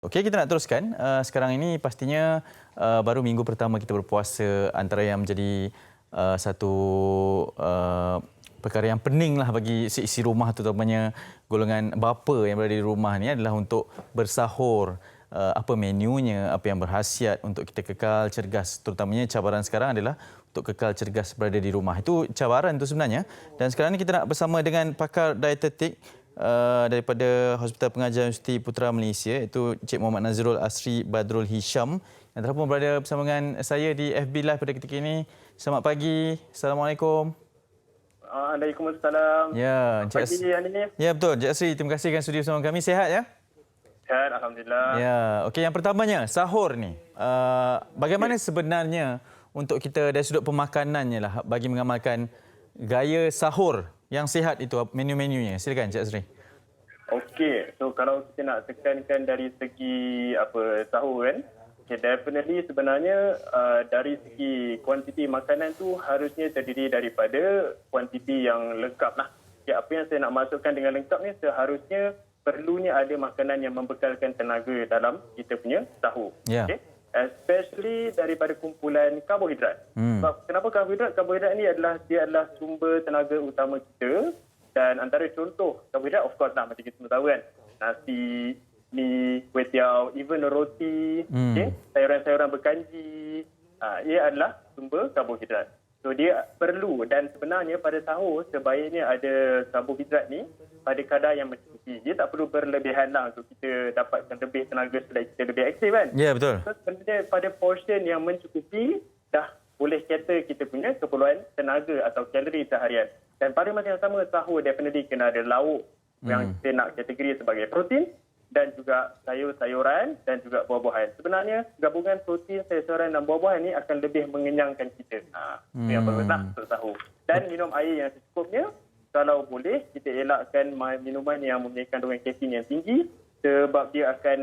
Okey, kita nak teruskan. Sekarang ini pastinya baru minggu pertama kita berpuasa, antara yang menjadi satu perkara yang peninglah bagi isi rumah, terutamanya golongan bapa yang berada di rumah ni adalah untuk bersahur. Apa menunya, apa yang berkhasiat untuk kita kekal cergas. Terutamanya cabaran sekarang adalah untuk kekal cergas berada di rumah. Itu cabaran itu sebenarnya. Dan sekarang ni kita nak bersama dengan pakar dietetik daripada Hospital Pengajian Universiti Putra Malaysia, iaitu Encik Muhammad Nazrul Asri Badrul Hisham yang telah pun berada bersama dengan saya di FB Live pada ketika ini. Selamat pagi. Assalamualaikum. Waalaikumsalam. Ya, Selamat pagi, Ani. Ya, betul. Encik Asri, terima kasih kerana sudi bersama kami. Sihat ya? Sihat, Alhamdulillah. Ya, okey, yang pertamanya, sahur ni. Bagaimana sebenarnya untuk kita dari sudut pemakanannya lah bagi mengamalkan gaya sahur yang sihat itu, menu-menunya? Silakan Encik Asri. Okey, so kalau kita nak tekankan dari segi sahur kan, definitely sebenarnya dari segi kuantiti makanan tu harusnya terdiri daripada kuantiti yang lengkap lah. Okay, apa yang saya nak masukkan dengan lengkap ni, seharusnya perlunya ada makanan yang membekalkan tenaga dalam kita punya sahur. Ya. Okay? Especially daripada kumpulan karbohidrat. Sebab kenapa karbohidrat? Karbohidrat ni adalah sumber tenaga utama kita, dan antara contoh karbohidrat, of course lah, macam kita semua tahu kan, nasi, mi, kuih tiaw, even roti, okay? Sayuran-sayuran berkanji, ia adalah sumber karbohidrat. So dia perlu, dan sebenarnya pada sahur sebaiknya ada karbohidrat ni pada kadar yang mencukupi. Dia tak perlu berlebihan lah untuk kita dapatkan lebih tenaga selagi kita lebih aktif kan. Ya, betul. So sebenarnya pada portion yang mencukupi dah boleh kata kita punya keperluan tenaga atau kalori seharian. Dan pada masa yang sama, sahur definitely kena ada lauk yang kita nak kategori sebagai protein, dan juga sayur-sayuran dan juga buah-buahan. Sebenarnya gabungan protein, sayur-sayuran dan buah-buahan ni akan lebih mengenyangkan kita. Itu yang baguslah untuk sahur. Dan minum air yang secukupnya. Kalau boleh, kita elakkan minuman yang mempunyai kandungan kafein yang tinggi, sebab dia akan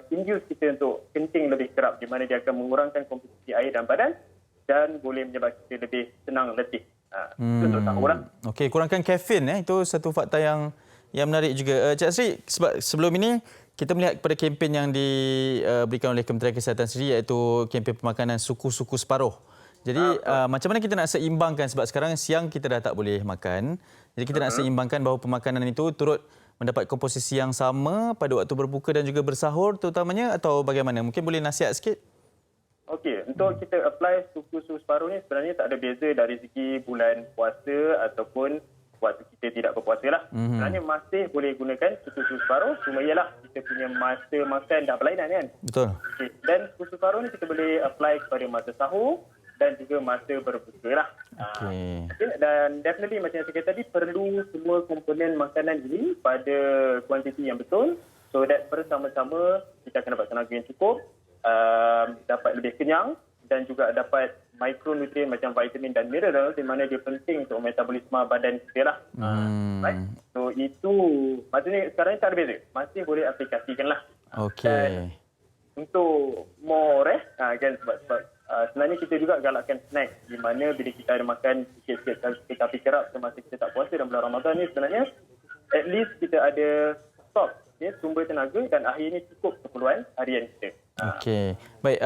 induce kita untuk kencing lebih kerap, di mana dia akan mengurangkan komposisi air dalam badan dan boleh menyebabkan kita lebih senang letih. Itu untuk sahur lah. Okey, kurangkan kafein itu satu fakta yang menarik juga. Cik Asri, sebab sebelum ini kita melihat kepada kempen yang diberikan oleh Kementerian Kesihatan sendiri, iaitu kempen pemakanan suku-suku separuh. Jadi macam mana kita nak seimbangkan, sebab sekarang siang kita dah tak boleh makan. Jadi kita nak seimbangkan bahawa pemakanan itu turut mendapat komposisi yang sama pada waktu berbuka dan juga bersahur terutamanya, atau bagaimana? Mungkin boleh nasihat sikit? Okey, untuk kita apply suku-suku separuh ni sebenarnya tak ada beza dari segi bulan puasa ataupun waktu kita tidak berpuasa lah. Sebenarnya masih boleh gunakan suku-suku separuh, cuma ialah kita punya masa makan dah berlainan kan. Betul. Okay. Dan suku separuh ni kita boleh apply kepada masa sahur dan juga masa berbuka lah. Okey. Dan definitely macam yang saya kata tadi, perlu semua komponen makanan ini pada kuantiti yang betul, so that bersama-sama kita akan dapat tenaga yang cukup, dapat lebih kenyang, dan juga dapat mikronutrien macam vitamin dan mineral, di mana dia penting untuk metabolisme badan kita lah. Right? So itu maksudnya sekarang ni tak ada beza, masih boleh aplikasikan lah. Okey. Untuk more kan, sebab sebenarnya kita juga galakkan snack, di mana bila kita ada makan sikit-sikit tapi kerap semasa kita tak puasa dalam bulan Ramadan ni, sebenarnya at least kita ada stok, sumber tenaga, dan akhirnya cukup keperluan harian kita. Okey. Baik,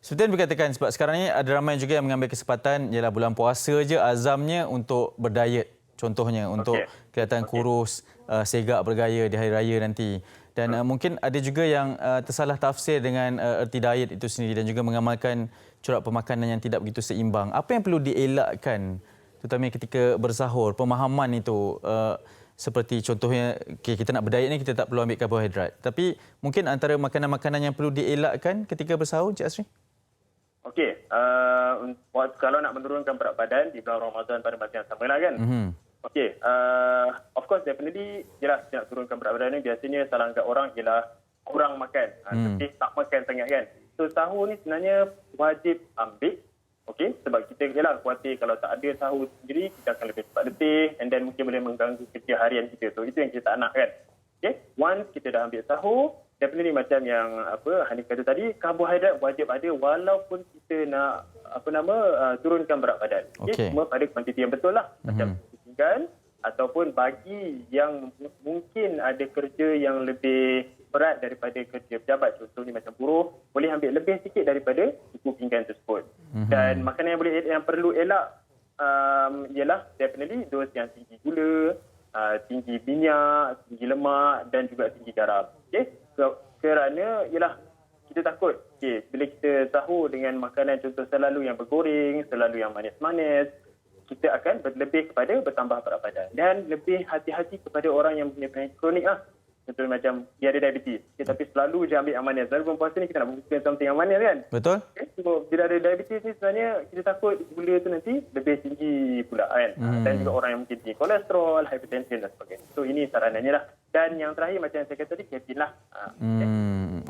seperti yang dikatakan, sebab sekarang ni ada ramai juga yang mengambil kesempatan, ialah bulan puasa je azamnya untuk berdiet. Contohnya untuk kelihatan kurus, segak bergaya di hari raya nanti. Dan mungkin ada juga yang tersalah tafsir dengan erti diet itu sendiri dan juga mengamalkan corak pemakanan yang tidak begitu seimbang. Apa yang perlu dielakkan, terutama ketika bersahur, pemahaman itu? Seperti contohnya, kita nak berdiet ni kita tak perlu ambil karbohidrat. Tapi mungkin antara makanan-makanan yang perlu dielakkan ketika bersahur, Encik Asri? Okey, kalau nak menurunkan berat badan di bulan Ramadan pada masa yang sama lah kan. Okey, of course definitely jelas nak turunkan berat badan ni, biasanya salah angkat orang ialah kurang makan. Tapi tak makan sangat kan. So sahur ni sebenarnya wajib ambil. Okey, sebab kita khawatir kalau tak ada sahur sendiri, kita akan lebih cepat letih, and then mungkin boleh mengganggu kerja harian kita. So itu yang kita tak nak kan. Okey, once kita dah ambil sahur, definitely macam yang Hanif kata tadi, karbohidrat wajib ada walaupun kita nak turunkan berat badan. Okey, semua pada kuantiti yang betul lah. Macam kan, ataupun bagi yang mungkin ada kerja yang lebih berat daripada kerja pejabat. Contohnya macam buruh boleh ambil lebih sikit daripada suku pinggan tersebut. Dan makanan yang perlu elak ialah definitely dos yang tinggi gula, tinggi minyak, tinggi lemak dan juga tinggi garam. Okey, kerana ialah kita takut bila kita sahur dengan makanan contoh selalu yang bergoreng, selalu yang manis-manis, kita akan lebih kepada bertambah berat badan dan lebih hati-hati kepada orang yang punya penyakit kronik Contoh macam dia ada diabetes, tapi selalu je ambil yang manis. Selalu berpuasa ni kita nak bukan something yang manis kan. Betul. So, bila ada diabetes ni sebenarnya kita takut gula tu nanti lebih tinggi pula kan. Dan juga orang yang mungkin tinggi kolesterol, hypertension dan sebagainya. So ini saranannya lah. Dan yang terakhir macam yang saya kata tadi, kafein lah.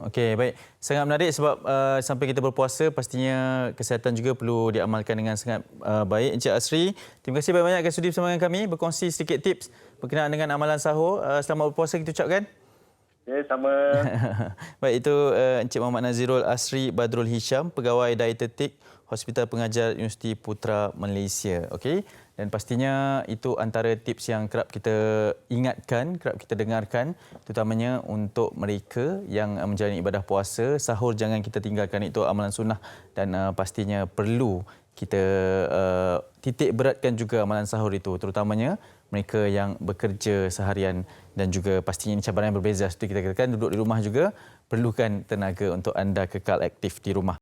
Okey, baik. Sangat menarik sebab sampai kita berpuasa pastinya kesihatan juga perlu diamalkan dengan sangat baik. Encik Asri, terima kasih banyak-banyak kerana sudi bersama dengan kami berkongsi sedikit tips berkenaan dengan amalan sahur. Selamat berpuasa kita ucapkan. Ya, sama. Baik, itu Encik Muhammad Nazirul Asri Badrul Hisham, Pegawai Dietetik Hospital Pengajar Universiti Putra Malaysia. Okey. Dan pastinya itu antara tips yang kerap kita ingatkan, kerap kita dengarkan, terutamanya untuk mereka yang menjalani ibadah puasa. Sahur jangan kita tinggalkan, itu amalan sunnah dan pastinya perlu kita titik beratkan juga amalan sahur itu, terutamanya mereka yang bekerja seharian dan juga pastinya ini cabaran yang berbeza. Seperti kita katakan, duduk di rumah juga perlukan tenaga untuk anda kekal aktif di rumah.